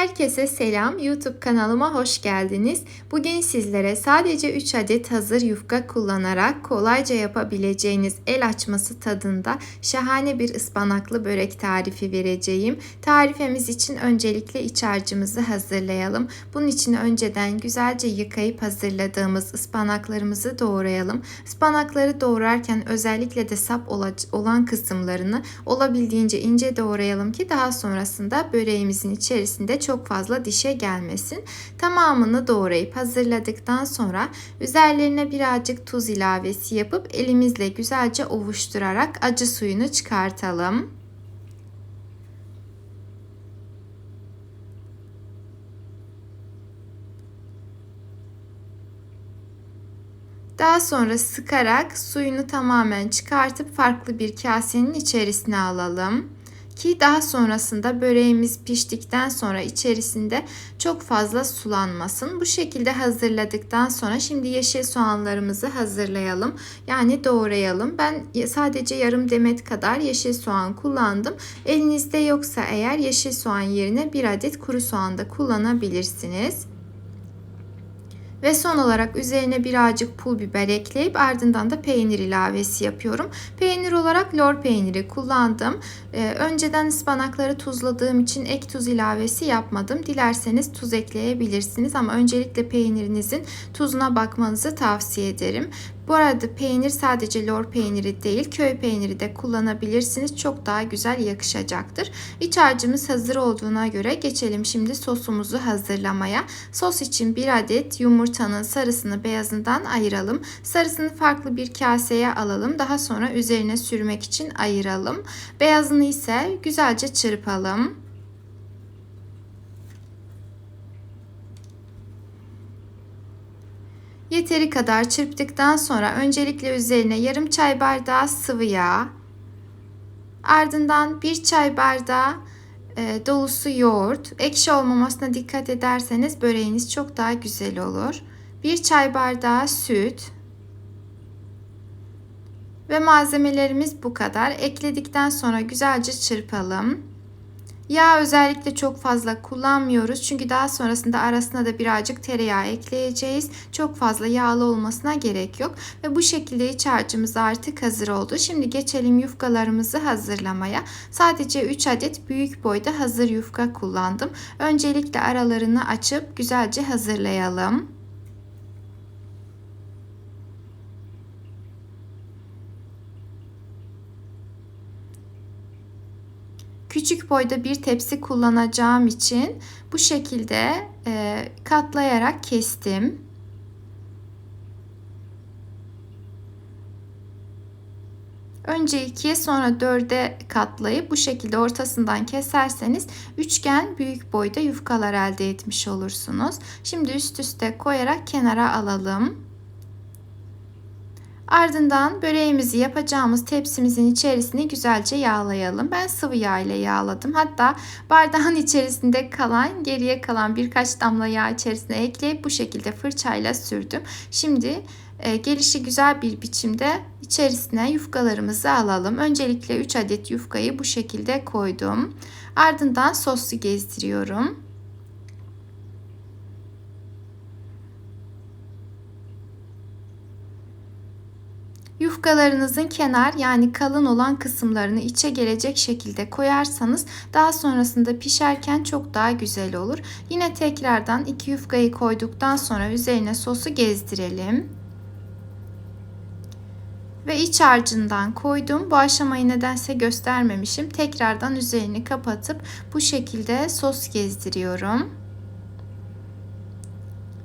Herkese selam. YouTube kanalıma hoş geldiniz. Bugün sizlere sadece 3 adet hazır yufka kullanarak kolayca yapabileceğiniz el açması tadında şahane bir ıspanaklı börek tarifi vereceğim. Tarifimiz için öncelikle iç harcımızı hazırlayalım. Bunun için önceden güzelce yıkayıp hazırladığımız ıspanaklarımızı doğrayalım. Ispanakları doğrarken özellikle de sap olan kısımlarını olabildiğince ince doğrayalım ki daha sonrasında böreğimizin içerisinde çok fazla dişe gelmesin. Tamamını doğrayıp hazırladıktan sonra üzerlerine birazcık tuz ilavesi yapıp elimizle güzelce ovuşturarak acı suyunu çıkartalım. Daha sonra sıkarak suyunu tamamen çıkartıp farklı bir kasenin içerisine alalım. Ki daha sonrasında böreğimiz piştikten sonra içerisinde çok fazla sulanmasın. Bu şekilde hazırladıktan sonra şimdi yeşil soğanlarımızı hazırlayalım. Yani doğrayalım. Ben sadece yarım demet kadar yeşil soğan kullandım. Elinizde yoksa eğer yeşil soğan yerine bir adet kuru soğan da kullanabilirsiniz. Ve son olarak üzerine birazcık pul biber ekleyip ardından da peynir ilavesi yapıyorum. Peynir olarak lor peyniri kullandım. Önceden ıspanakları tuzladığım için ek tuz ilavesi yapmadım. Dilerseniz tuz ekleyebilirsiniz ama öncelikle peynirinizin tuzuna bakmanızı tavsiye ederim. Bu arada peynir sadece lor peyniri değil, köy peyniri de kullanabilirsiniz. Çok daha güzel yakışacaktır. İç harcımız hazır olduğuna göre geçelim şimdi sosumuzu hazırlamaya. Sos için bir adet yumurtanın sarısını beyazından ayıralım. Sarısını farklı bir kaseye alalım. Daha sonra üzerine sürmek için ayıralım. Beyazını ise güzelce çırpalım. Yeteri kadar çırptıktan sonra öncelikle üzerine yarım çay bardağı sıvı yağ, ardından bir çay bardağı dolusu yoğurt. Ekşi olmamasına dikkat ederseniz böreğiniz çok daha güzel olur. Bir çay bardağı süt ve malzemelerimiz bu kadar. Ekledikten sonra güzelce çırpalım. Yağ özellikle çok fazla kullanmıyoruz. Çünkü daha sonrasında arasına da birazcık tereyağı ekleyeceğiz. Çok fazla yağlı olmasına gerek yok. Ve bu şekilde iç harcımız artık hazır oldu. Şimdi geçelim yufkalarımızı hazırlamaya. Sadece 3 adet büyük boyda hazır yufka kullandım. Öncelikle aralarını açıp güzelce hazırlayalım. Küçük boyda bir tepsi kullanacağım için bu şekilde katlayarak kestim. Önce 2'ye sonra 4'e katlayıp bu şekilde ortasından keserseniz üçgen büyük boyda yufkalar elde etmiş olursunuz. Şimdi üst üste koyarak kenara alalım. Ardından böreğimizi yapacağımız tepsimizin içerisini güzelce yağlayalım. Ben sıvı yağ ile yağladım. Hatta bardağın içerisinde kalan, geriye kalan birkaç damla yağ içerisine ekleyip bu şekilde fırçayla sürdüm. Şimdi gelişi güzel bir biçimde içerisine yufkalarımızı alalım. Öncelikle 3 adet yufkayı bu şekilde koydum. Ardından soslu gezdiriyorum. Yufkalarınızın kenar yani kalın olan kısımlarını içe gelecek şekilde koyarsanız daha sonrasında pişerken çok daha güzel olur. Yine tekrardan 2 yufkayı koyduktan sonra üzerine sosu gezdirelim. Ve iç harcından koydum. Bu aşamayı nedense göstermemişim. Tekrardan üzerini kapatıp bu şekilde sos gezdiriyorum.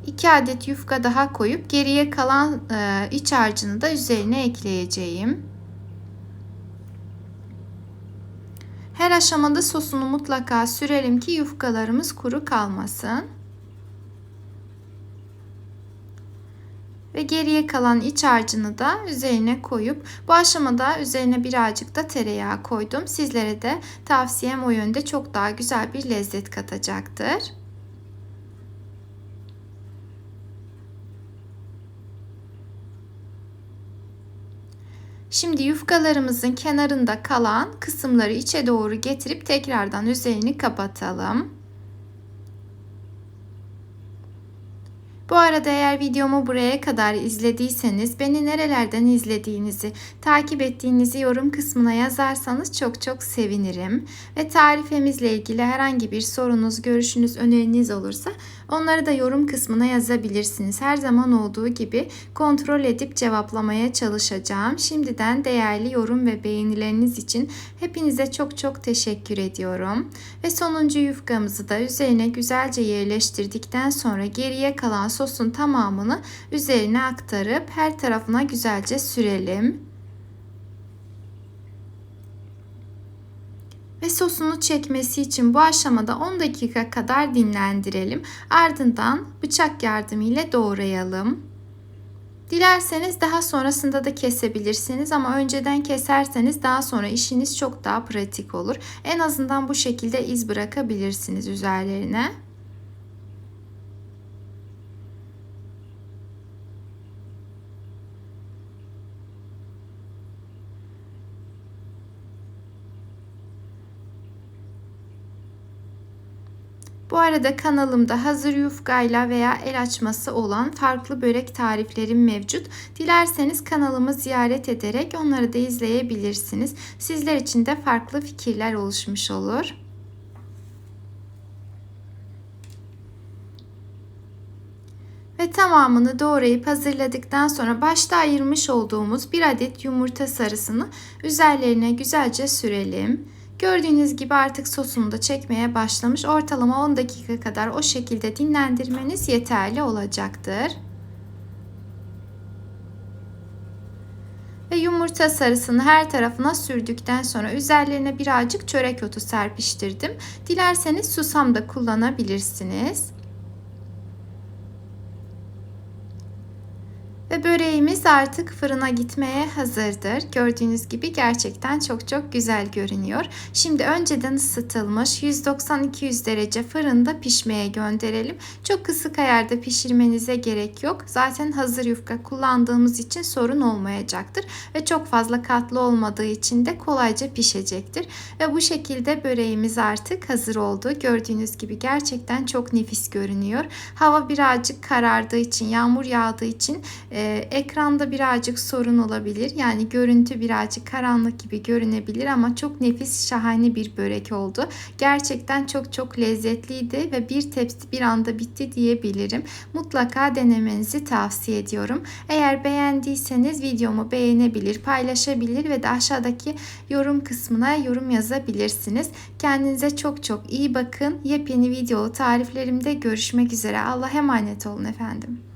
2 adet yufka daha koyup geriye kalan iç harcını da üzerine ekleyeceğim. Her aşamada sosunu mutlaka sürelim ki yufkalarımız kuru kalmasın. Ve geriye kalan iç harcını da üzerine koyup bu aşamada üzerine birazcık da tereyağı koydum. Sizlere de tavsiyem o yönde, çok daha güzel bir lezzet katacaktır. Şimdi yufkalarımızın kenarında kalan kısımları içe doğru getirip tekrardan üzerini kapatalım. Bu arada eğer videomu buraya kadar izlediyseniz beni nerelerden izlediğinizi, takip ettiğinizi yorum kısmına yazarsanız çok çok sevinirim. Ve tarifimizle ilgili herhangi bir sorunuz, görüşünüz, öneriniz olursa onları da yorum kısmına yazabilirsiniz. Her zaman olduğu gibi kontrol edip cevaplamaya çalışacağım. Şimdiden değerli yorum ve beğenileriniz için hepinize çok çok teşekkür ediyorum. Ve sonuncu yufkamızı da üzerine güzelce yerleştirdikten sonra geriye kalan sosun tamamını üzerine aktarıp her tarafına güzelce sürelim. Ve sosunu çekmesi için bu aşamada 10 dakika kadar dinlendirelim. Ardından bıçak yardımıyla doğrayalım. Dilerseniz daha sonrasında da kesebilirsiniz ama önceden keserseniz daha sonra işiniz çok daha pratik olur. En azından bu şekilde iz bırakabilirsiniz üzerlerine. Bu arada kanalımda hazır yufkayla veya el açması olan farklı börek tariflerim mevcut. Dilerseniz kanalımı ziyaret ederek onları da izleyebilirsiniz. Sizler için de farklı fikirler oluşmuş olur. Ve tamamını doğrayıp hazırladıktan sonra başta ayırmış olduğumuz bir adet yumurta sarısını üzerlerine güzelce sürelim. Gördüğünüz gibi artık sosunu da çekmeye başlamış. Ortalama 10 dakika kadar o şekilde dinlendirmeniz yeterli olacaktır. Ve yumurta sarısını her tarafına sürdükten sonra üzerlerine birazcık çörek otu serpiştirdim. Dilerseniz susam da kullanabilirsiniz. Ve böreğimiz artık fırına gitmeye hazırdır. Gördüğünüz gibi gerçekten çok çok güzel görünüyor. Şimdi önceden ısıtılmış 190-200 derece fırında pişmeye gönderelim. Çok kısık ayarda pişirmenize gerek yok. Zaten hazır yufka kullandığımız için sorun olmayacaktır. Ve çok fazla katlı olmadığı için de kolayca pişecektir. Ve bu şekilde böreğimiz artık hazır oldu. Gördüğünüz gibi gerçekten çok nefis görünüyor. Hava birazcık karardığı için, yağmur yağdığı için ekranda birazcık sorun olabilir. Yani görüntü birazcık karanlık gibi görünebilir ama çok nefis, şahane bir börek oldu. Gerçekten çok çok lezzetliydi ve bir tepsi bir anda bitti diyebilirim. Mutlaka denemenizi tavsiye ediyorum. Eğer beğendiyseniz videomu beğenebilir, paylaşabilir ve de aşağıdaki yorum kısmına yorum yazabilirsiniz. Kendinize çok çok iyi bakın. Yepyeni video tariflerimde görüşmek üzere. Allah'a emanet olun efendim.